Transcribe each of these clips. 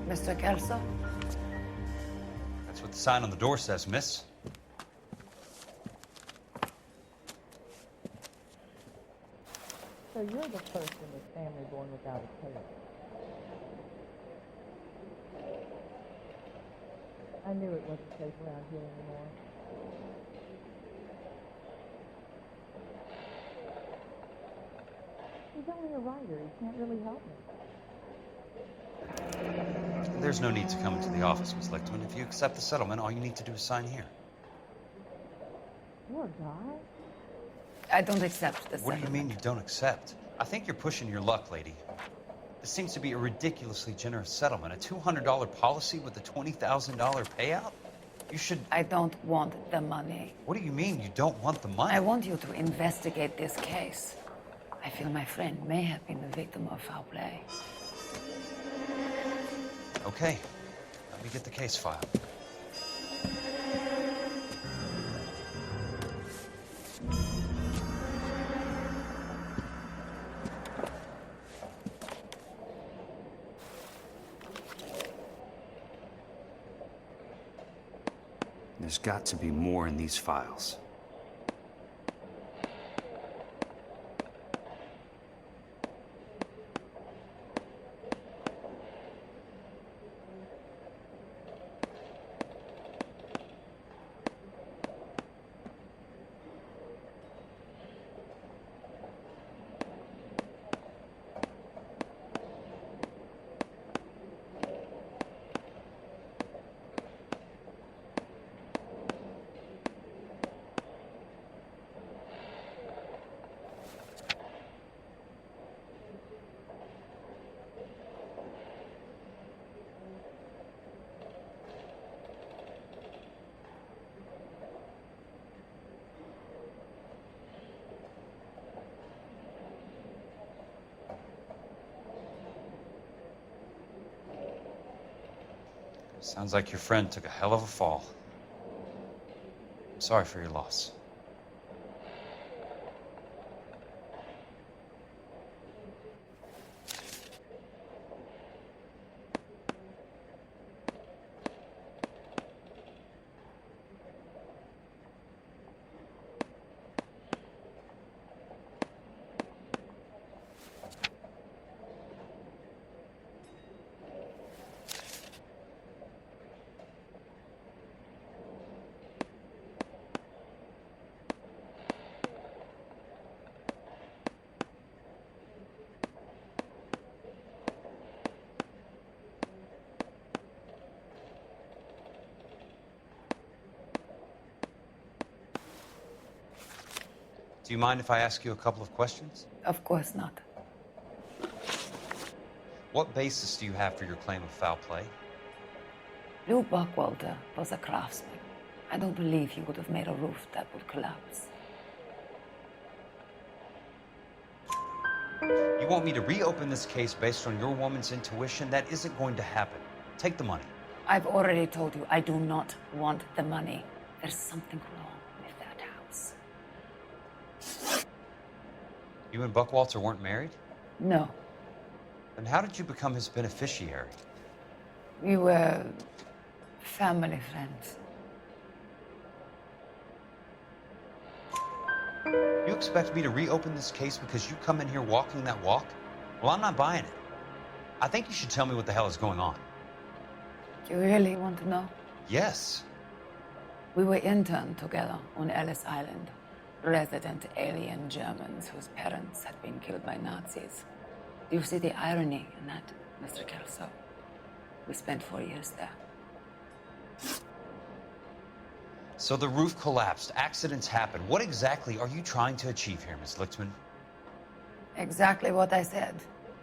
Mr. Kelso? That's what the sign on the door says, miss. So you're the first in this family born without a tail. I knew it wasn't safe around here anymore. He's only a writer. He can't really help me. There's no need to come into the office, Miss Lichtman. If you accept the settlement, all you need to do is sign here. You're a guy? I don't accept the What do you mean you don't accept? I think you're pushing your luck, lady. This seems to be a ridiculously generous settlement. A $200 policy with a $20,000 payout? You should... I don't want the money. What do you mean you don't want the money? I want you to investigate this case. I feel my friend may have been the victim of foul play. Okay. Let me get the case file. There's got to be more in these files. Sounds like your friend took a hell of a fall. I'm sorry for your loss. Do you mind if I ask you a couple of questions? Of course not. What basis do you have for your claim of foul play? Lou Buckwalter was a craftsman. I don't believe he would have made a roof that would collapse. You want me to reopen this case based on your woman's intuition? That isn't going to happen. Take the money. I've already told you I do not want the money. There's something wrong with that house. You and Buckwalter weren't married? No. Then how did you become his beneficiary? We were family friends. You expect me to reopen this case because you come in here walking that walk? Well, I'm not buying it. I think you should tell me what the hell is going on. You really want to know? Yes. We were interned together on Ellis Island. Resident alien Germans whose parents had been killed by Nazis. Do you see the irony in that, Mr. Kelso? We spent 4 years there. So the roof collapsed, accidents happen. What exactly are you trying to achieve here, Miss Lichtman? Exactly what I said.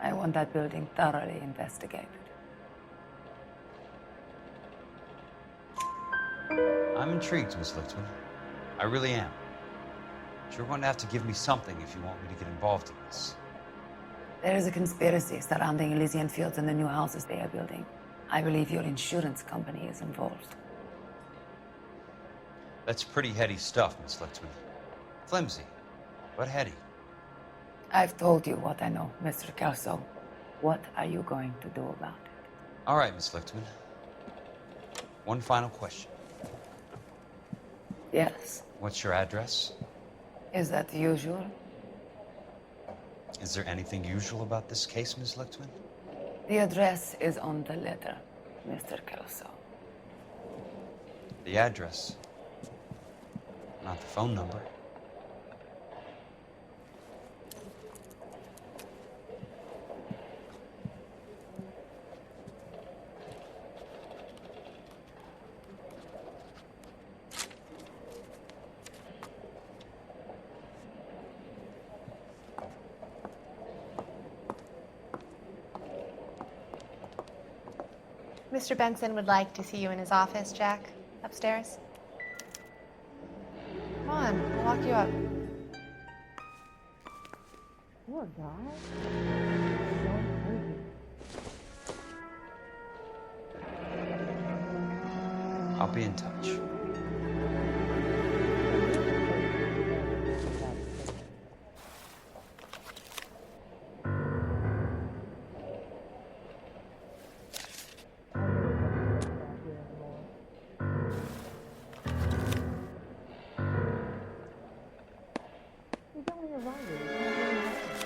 I want that building thoroughly investigated. I'm intrigued, Miss Lichtman. I really am. But you're going to have to give me something if you want me to get involved in this. There is a conspiracy surrounding Elysian Fields and the new houses they are building. I believe your insurance company is involved. That's pretty heady stuff, Miss Lichtman. Flimsy, but heady. I've told you what I know, Mr. Kelso. What are you going to do about it? All right, Miss Lichtman. One final question. Yes. What's your address? Is that usual? Is there anything usual about this case, Miss Lichtman? The address is on the letter, Mr. Kelso. The address, not the phone number. Mr. Benson would like to see you in his office, Jack. Upstairs. Come on, I'll walk you up. Poor guy. I'll be in touch. He's only a writer. It's not really nothing.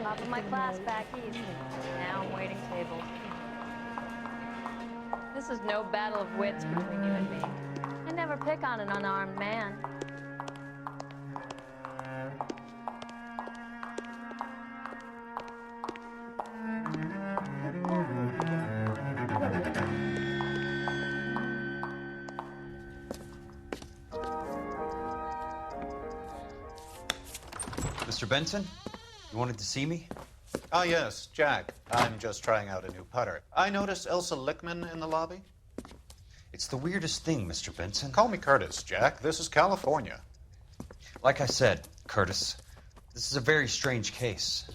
Top of my class back east. Now I'm waiting tables. This is no battle of wits between you and me. I never pick on an unarmed man. Mr. Benson, you wanted to see me? Ah, yes, Jack. I'm just trying out a new putter. I noticed Elsa Lichtman in the lobby. It's the weirdest thing, Mr. Benson. Call me Curtis, Jack. This is California. Like I said, Curtis, this is a very strange case.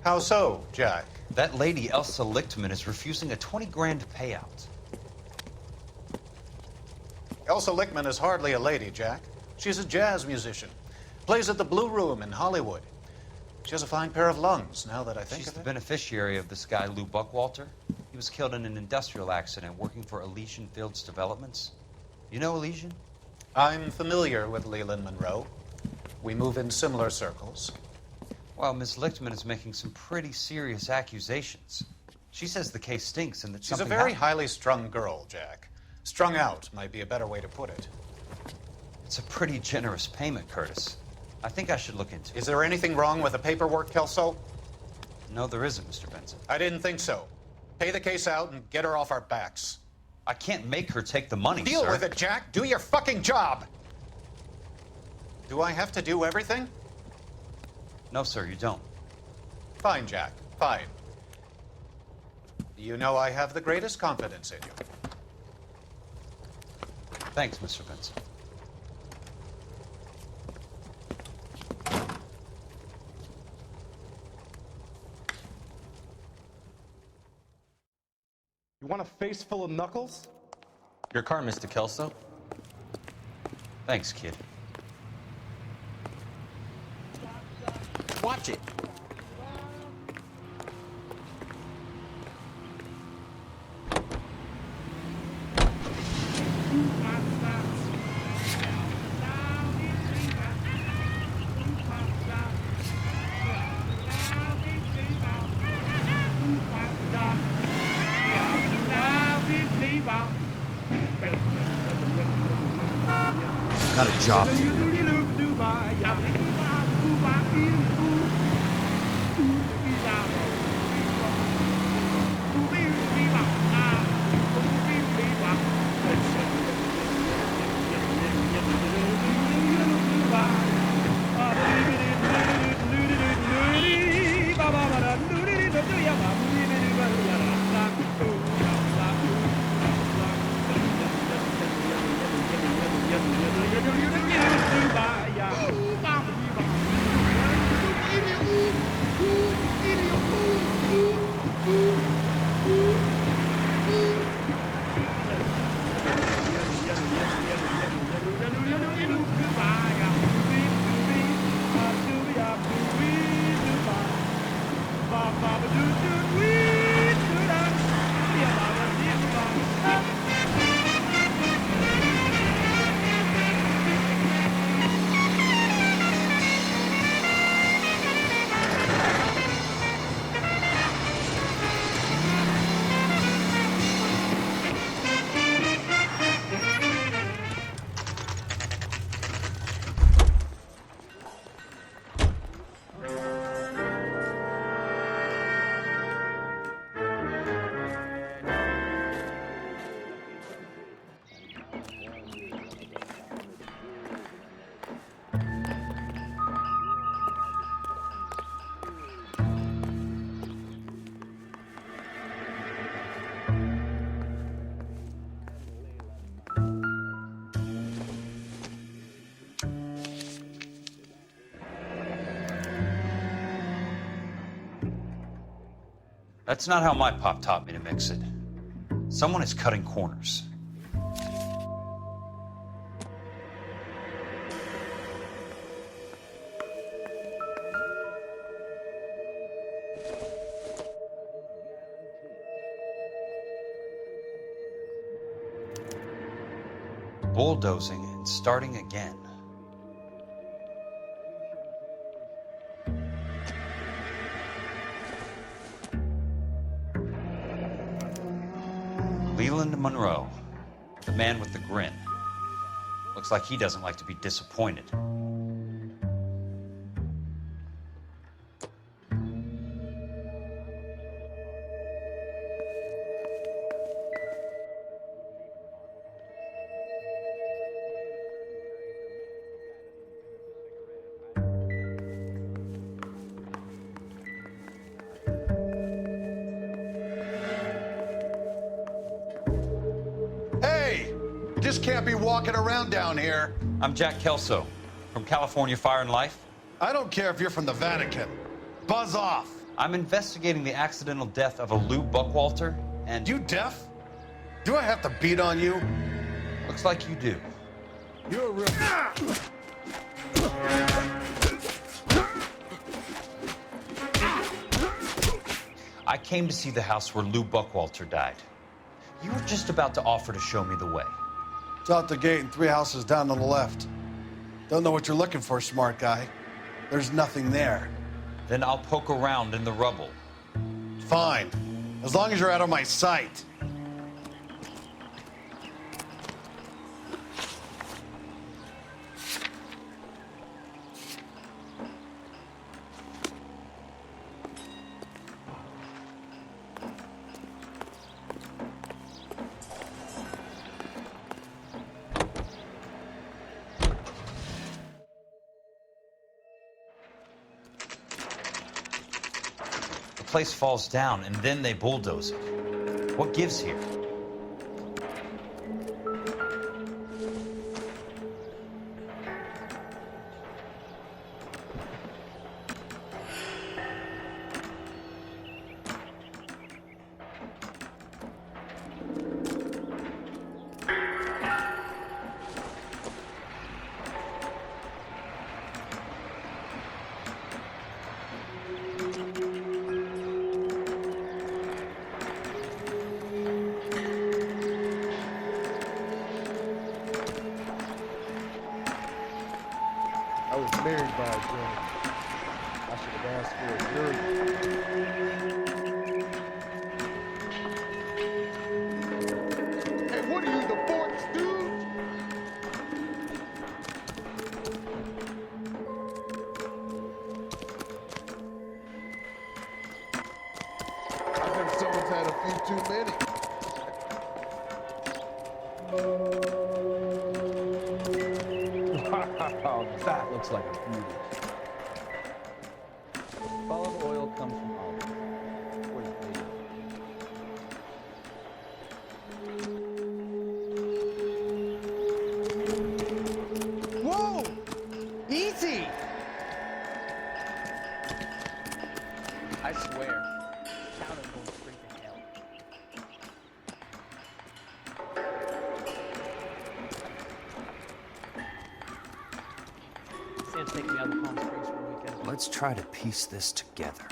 How so, Jack? That lady, Elsa Lichtman, is refusing a 20 grand payout. Elsa Lichtman is hardly a lady, Jack. She's a jazz musician. Plays at the Blue Room in Hollywood. She has a fine pair of lungs, now that I think She's of the it. beneficiary of this guy, Lou Buckwalter. He was killed in an industrial accident working for Elysian Fields Developments. You know Elysian? I'm familiar with Leland Monroe. We move in similar circles. Well, Miss Lichtman is making some pretty serious accusations. She says the case stinks and that She's a something very happened. highly strung girl, Jack. Strung out might be a better way to put it. It's a pretty generous payment, Curtis. I think I should look into it. Is there anything wrong with the paperwork, Kelso? No, there isn't, Mr. Benson. I didn't think so. Pay the case out and get her off our backs. I can't make her take the money, Deal sir. with it, Jack. Do your fucking job. Do I have to do everything? No, sir, you don't. Fine, Jack. Fine. You know I have the greatest confidence in you. Thanks, Mr. Benson. You want a face full of knuckles? Your car, Mr. Kelso. Thanks, kid. Watch it. Got a job to do. That's not how my pop taught me to mix it. Someone is cutting corners. Bulldozing and starting again. Leland Monroe, the man with the grin. Looks like he doesn't like to be disappointed. Just can't be walking around down here. I'm Jack Kelso from California Fire and Life. I don't care if you're from the Vatican. Buzz off. I'm investigating the accidental death of a Lou Buckwalter, and... You deaf? Do I have to beat on you? Looks like you do. You're a real... I came to see the house where Lou Buckwalter died. You were just about to offer to show me the way. It's out the gate and 3 houses down on the left. Don't know what you're looking for, smart guy. There's nothing there. Then I'll poke around in the rubble. Fine. As long as you're out of my sight. The place falls down, and then they bulldoze it. What gives here? I was married by a German. I should have asked for a jury. Hey, what are you, the fourth stooge? I think someone's had a few too many. Wow, that looks like a beauty. Olive oil comes from olives. Whoa! Easy! I swear, town is going straight to hell. Sam's taking me out to Palm Springs for the weekend. Let's try to piece this together.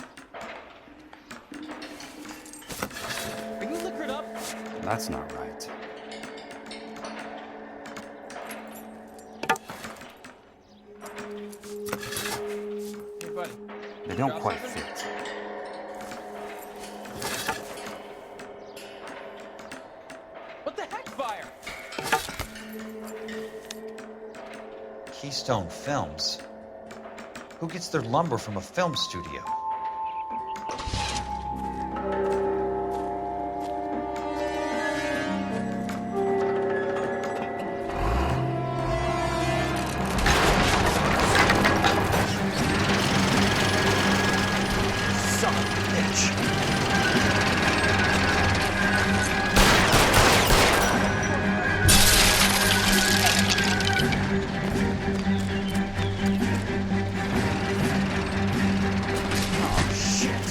That's not right. Hey, buddy. They don't Drop quite something? fit. What the heck, fire? Keystone Films. Who gets their lumber from a film studio? Son of a bitch. Oh, shit.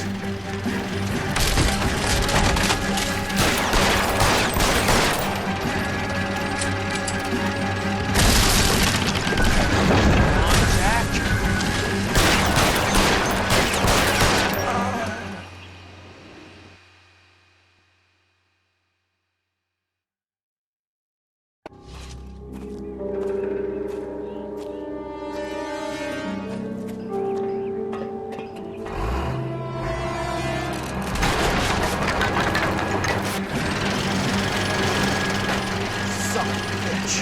Son of a bitch.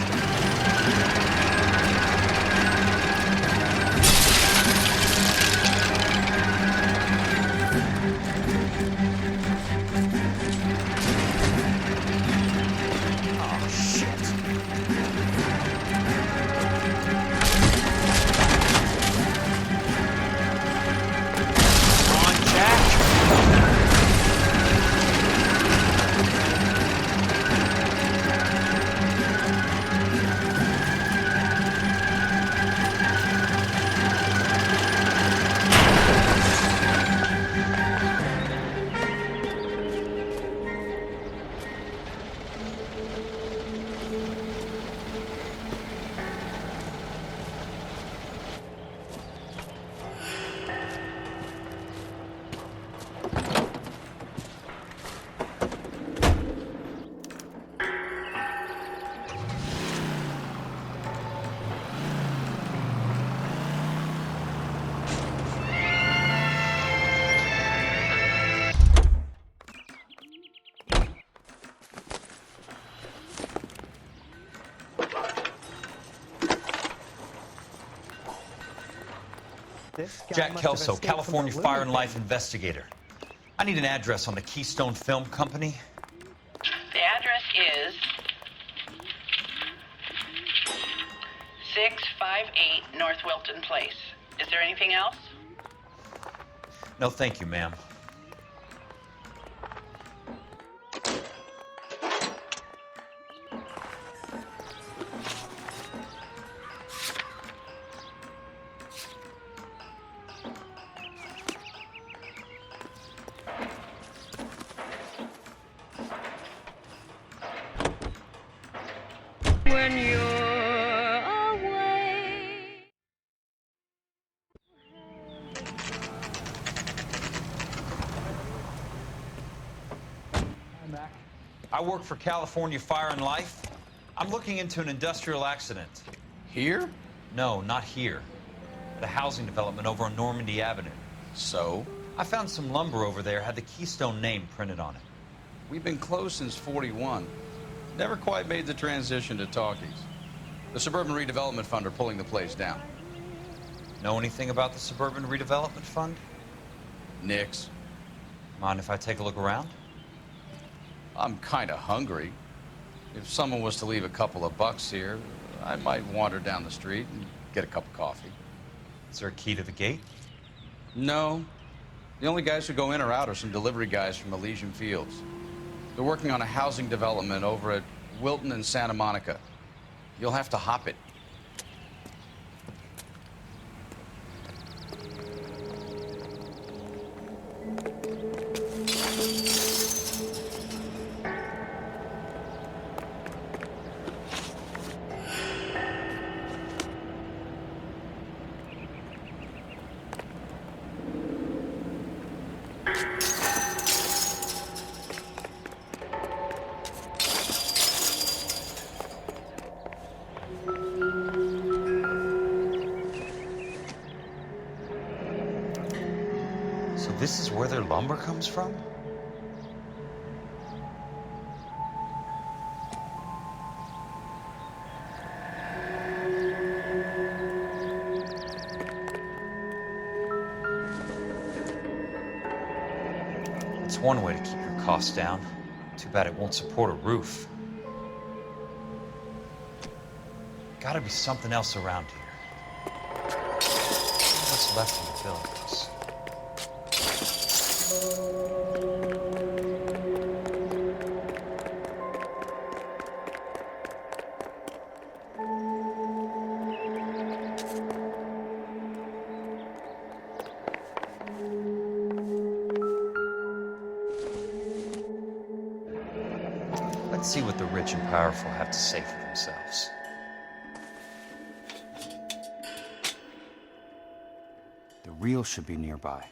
Oh, shit. Come on, Jack. Jack Kelso, California Fire and Life investigator. I need an address on the Keystone Film Company. The address is 658 North Wilton Place. Is there anything else? No, thank you, ma'am. When you're away. I'm back. I work for California Fire and Life. I'm looking into an industrial accident. Here? No, not here. At a housing development over on Normandy Avenue. So? I found some lumber over there, had the Keystone name printed on it. We've been closed since 41. Never quite made the transition to talkies. The Suburban Redevelopment Fund are pulling the place down. Know anything about the Suburban Redevelopment Fund? Nix. Mind if I take a look around? I'm kind of hungry. If someone was to leave a couple of bucks here, I might wander down the street and get a cup of coffee. Is there a key to the gate? No. The only guys who go in or out are some delivery guys from Elysian Fields. They're working on a housing development over at Wilton and Santa Monica. You'll have to hop it. their lumber comes from? It's one way to keep your costs down. Too bad it won't support a roof. Gotta be something else around here. What's left in the buildings? Let's see what the rich and powerful have to say for themselves. The reel should be nearby.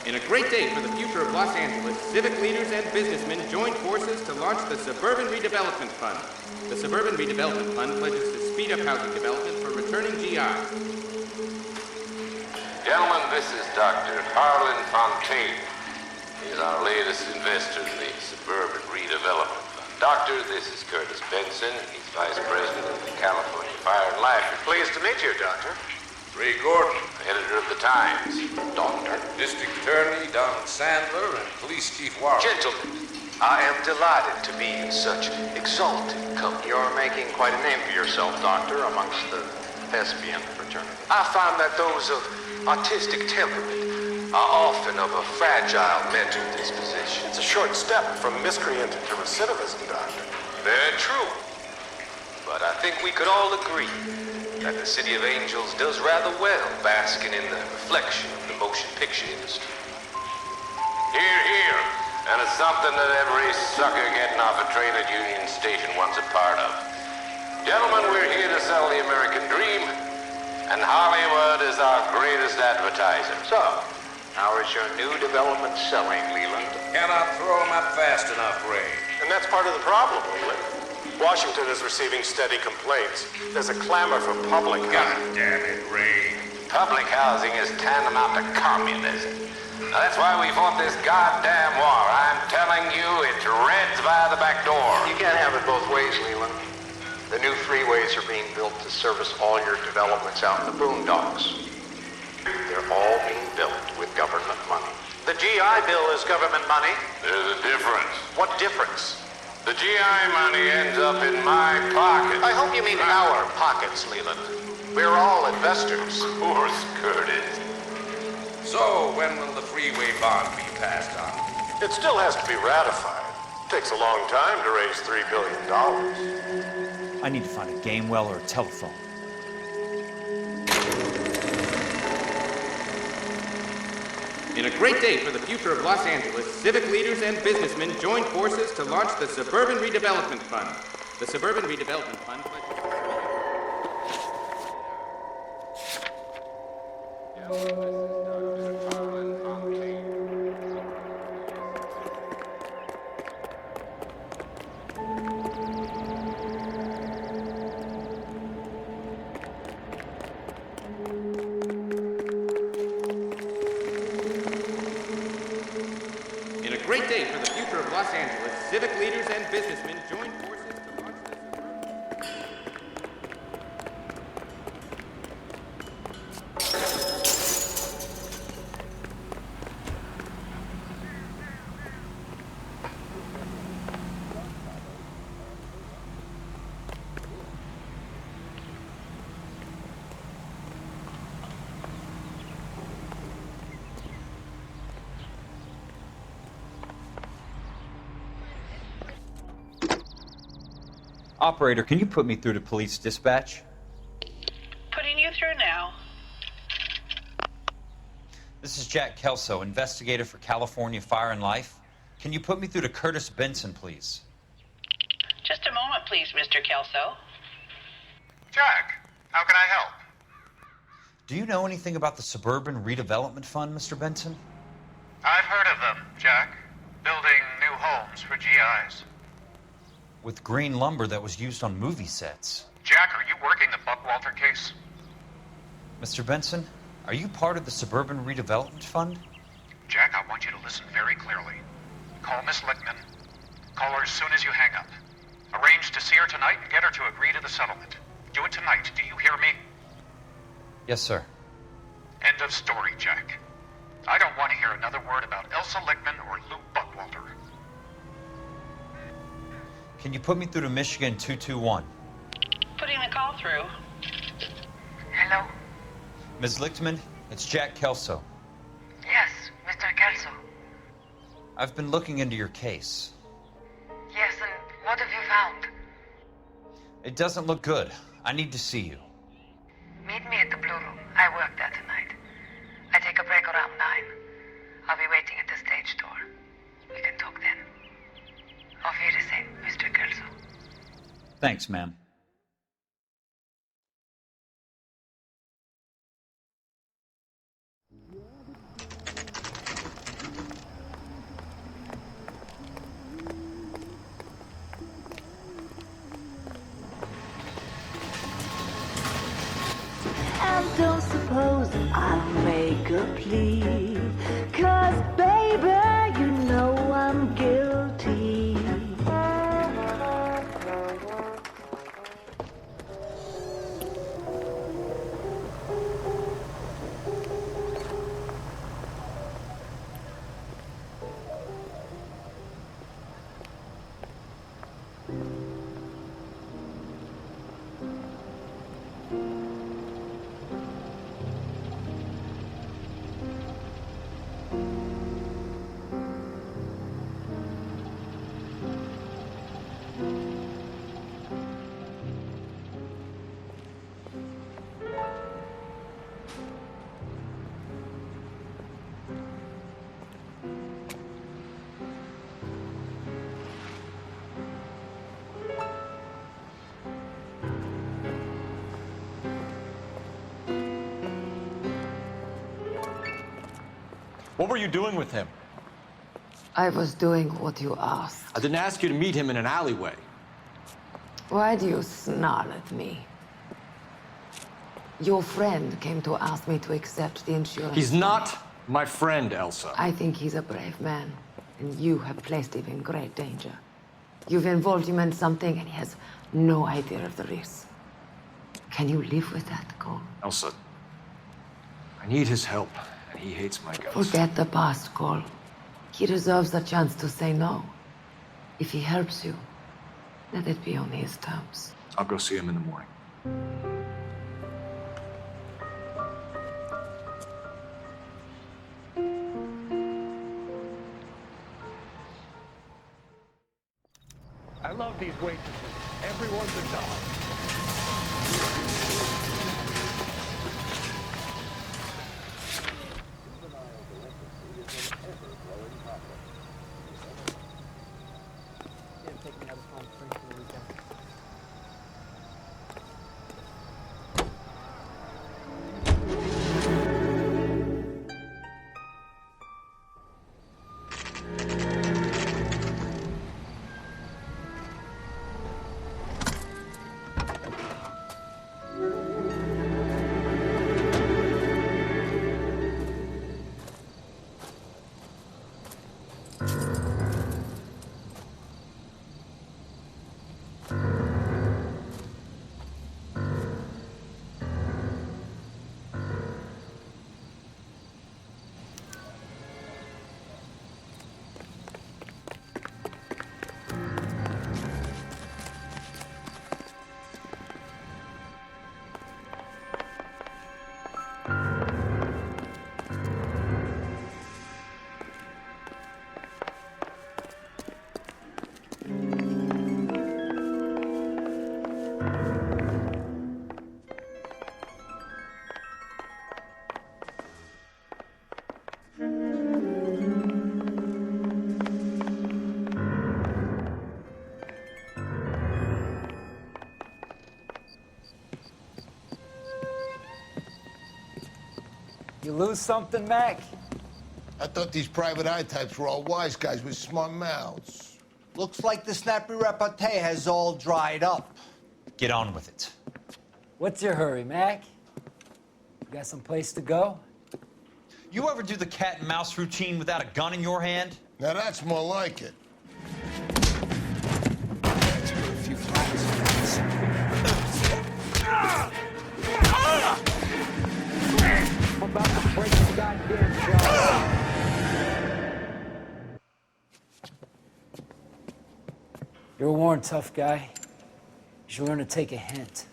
In a great day for the future of Los Angeles, civic leaders and businessmen joined forces to launch the Suburban Redevelopment Fund. The Suburban Redevelopment Fund pledges to speed up housing development for returning GIs. Gentlemen, this is Dr. Harlan Fontaine. He's our latest investor in the Suburban Redevelopment Fund. Doctor, this is Curtis Benson. He's Vice President of the California Fire and Life. Pleased to meet you, Doctor. Ray Gordon, editor of the Times. Doctor. District Attorney Don Sandler and Police Chief Warren. Gentlemen, I am delighted to be in such exalted company. You're making quite a name for yourself, Doctor, amongst the thespian fraternity. I find that those of artistic temperament are often of a fragile mental disposition. It's a short step from miscreant to recidivism, Doctor. Very true. But I think we could all agree that the City of Angels does rather well basking in the reflection of the motion picture industry. Hear, hear. And it's something that every sucker getting off a train at Union Station wants a part of. Gentlemen, we're here to sell the American dream, and Hollywood is our greatest advertiser. So, how is your new development selling, Leland? Cannot throw them up fast enough, Ray. And that's part of the problem, Leland. Washington is receiving steady complaints. There's a clamor for public housing. God damn it, Ray. Public housing is tantamount to communism. Now, that's why we fought this goddamn war. I'm telling you, it's Reds by the back door. You can't have it both ways, Leland. The new freeways are being built to service all your developments out in the boondocks. They're all being built with government money. The GI Bill is government money. There's a difference. What difference? The GI money ends up in my pocket. I hope you mean our pockets, Leland. We're all investors. Of course, Curtis. So, when will the freeway bond be passed on? It still has to be ratified. It takes a long time to raise $3 billion. I need to find a game well or a telephone. In a great day for the future of Los Angeles, civic leaders and businessmen joined forces to launch the Suburban Redevelopment Fund. The Suburban Redevelopment Fund great day for the future of Los Angeles, civic leaders and businessmen joined forces to launch Operator, can you put me through to police dispatch? Putting you through now. This is Jack Kelso, investigator for California Fire and Life. Can you put me through to Curtis Benson, please? Just a moment, please, Mr. Kelso. Jack, how can I help? Do you know anything about the Suburban Redevelopment Fund, Mr. Benson? I've heard of them, Jack. Building new homes for GIs. With green lumber that was used on movie sets. Jack, are you working the Buckwalter case? Mr. Benson, are you part of the Suburban Redevelopment Fund? Jack, I want you to listen very clearly. Call Miss Lickman. Call her as soon as you hang up. Arrange to see her tonight and get her to agree to the settlement. Do it tonight, do you hear me? Yes, sir. End of story, Jack. I don't want to hear another word about Elsa Lichtman or Lou Buckwalter. Can you put me through to Michigan 221? Putting the call through. Hello? Ms. Lichtman, it's Jack Kelso. Yes, Mr. Kelso. I've been looking into your case. Yes, and what have you found? It doesn't look good. I need to see you. Meet me at the Blue Room. I work there tonight. I take a break around 9. I'll be waiting at the stage door. We can talk then. Auf Wiedersehen, Mr. Kelso. Thanks, ma'am. And don't suppose I'll make a plea, 'cause baby, you know I'm guilty. What were you doing with him? I was doing what you asked. I didn't ask you to meet him in an alleyway. Why do you snarl at me? Your friend came to ask me to accept the insurance. He's not my friend, Elsa. I think he's a brave man, and you have placed him in great danger. You've involved him in something, and he has no idea of the risk. Can you live with that, Cole? Elsa, I need his help, and he hates my guts. Forget the past, Cole. He deserves a chance to say no. If he helps you, let it be on his terms. I'll go see him in the morning. I love these waitresses. Everyone's a dog. You lose something, Mac? I thought these private eye types were all wise guys with smart mouths. Looks like the snappy repartee has all dried up. Get on with it. What's your hurry, Mac? You got some place to go? You ever do the cat and mouse routine without a gun in your hand? Now that's more like it. Let's put a few flies. I'm about to break the goddamn jaw. You're warned, tough guy. You should learn to take a hint.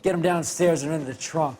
Get him downstairs and into the trunk.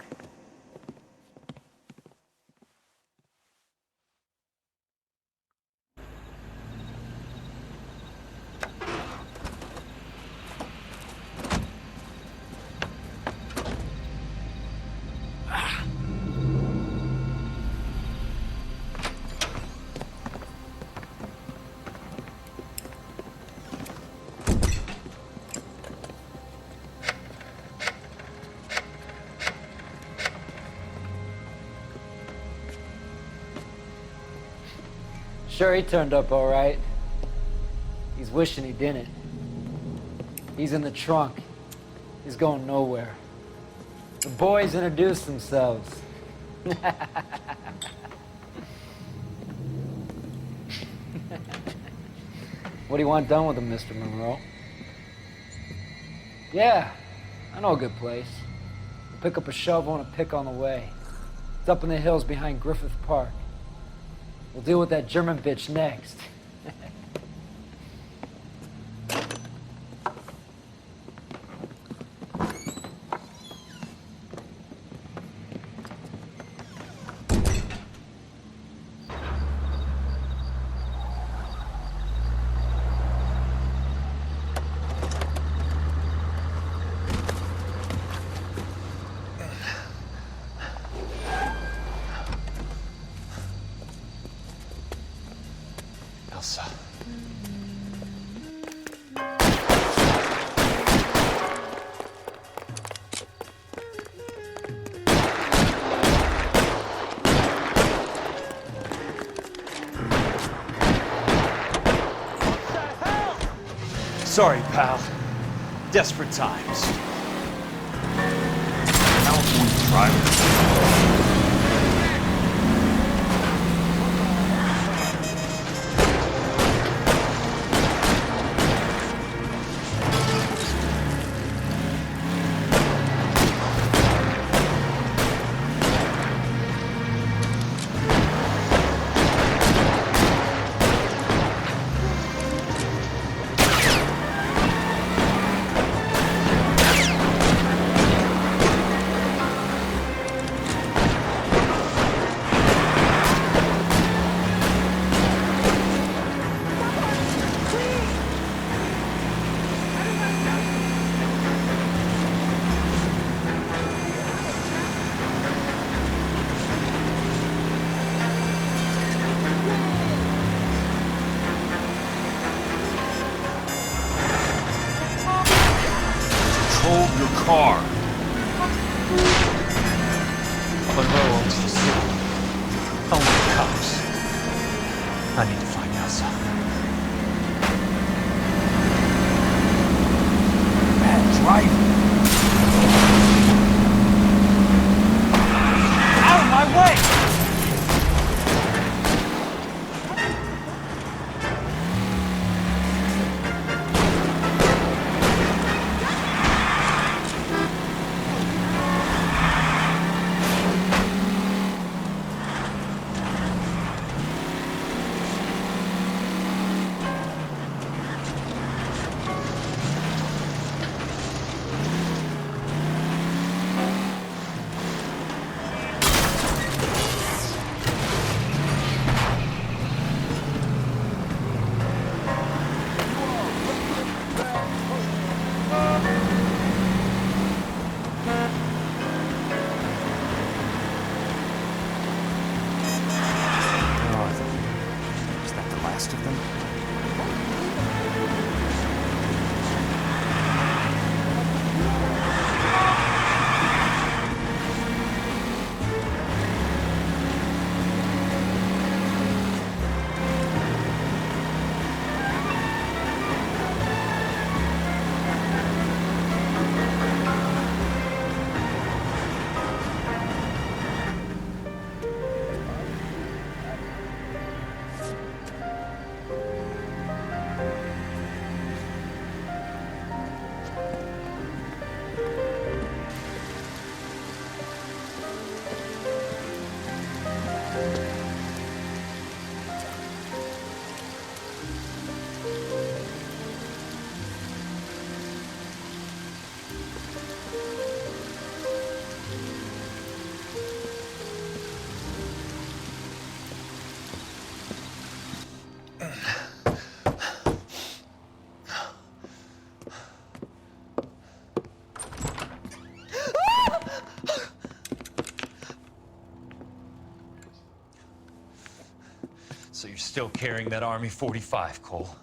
Sure, he turned up all right. He's wishing he didn't. He's in the trunk. He's going nowhere. The boys introduced themselves. What do you want done with him, Mr. Monroe? Yeah, I know a good place. We'll pick up a shovel and a pick on the way. It's up in the hills behind Griffith Park. We'll deal with that German bitch next. Elsa. Sorry, pal. Desperate times. California driver. Your car. Monroe owns the city. Only the cops. I need to find Elsa. Bad driving. Out of my way! So you're still carrying that Army 45, Cole?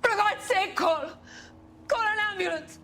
For God's sake, Cole! Call an ambulance!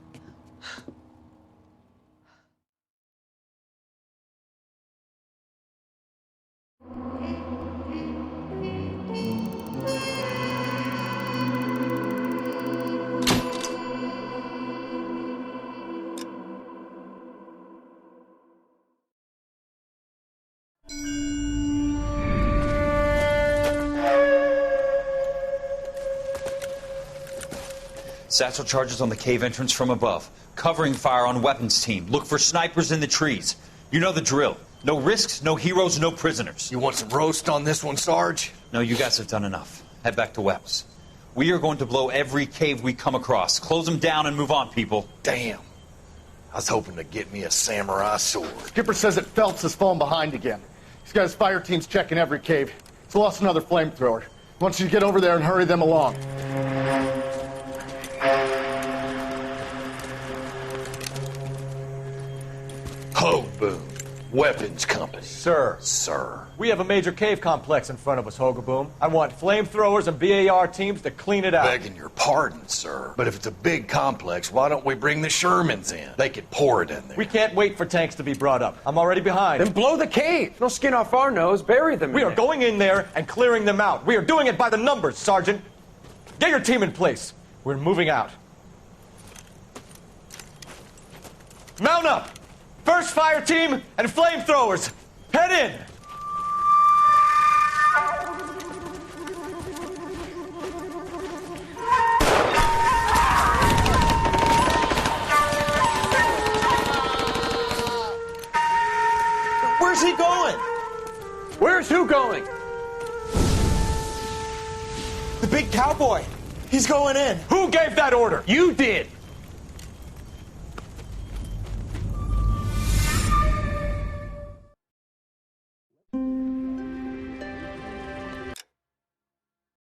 Satchel charges on the cave entrance from above. Covering fire on weapons team. Look for snipers in the trees. You know the drill. No risks, no heroes, no prisoners. You want some roast on this one, Sarge? No, you guys have done enough. Head back to Webb's. We are going to blow every cave we come across. Close them down and move on, people. Damn. I was hoping to get me a samurai sword. Skipper says that Phelps has fallen behind again. He's got his fire teams checking every cave. He's lost another flamethrower. He wants you to get over there and hurry them along. Hogaboom. Weapons Company. Sir. Sir. We have a major cave complex in front of us, Hogaboom. I want flamethrowers and BAR teams to clean it out. Begging your pardon, sir. But if it's a big complex, why don't we bring the Shermans in? They could pour it in there. We can't wait for tanks to be brought up. I'm already behind. Then blow the cave. No skin off our nose. Bury them. We are going in there and clearing them out. We are doing it by the numbers, Sergeant. Get your team in place. We're moving out. Mount up! First fire team and flamethrowers. Head in! Where's he going? Where's who going? The big cowboy. He's going in. Who gave that order? You did.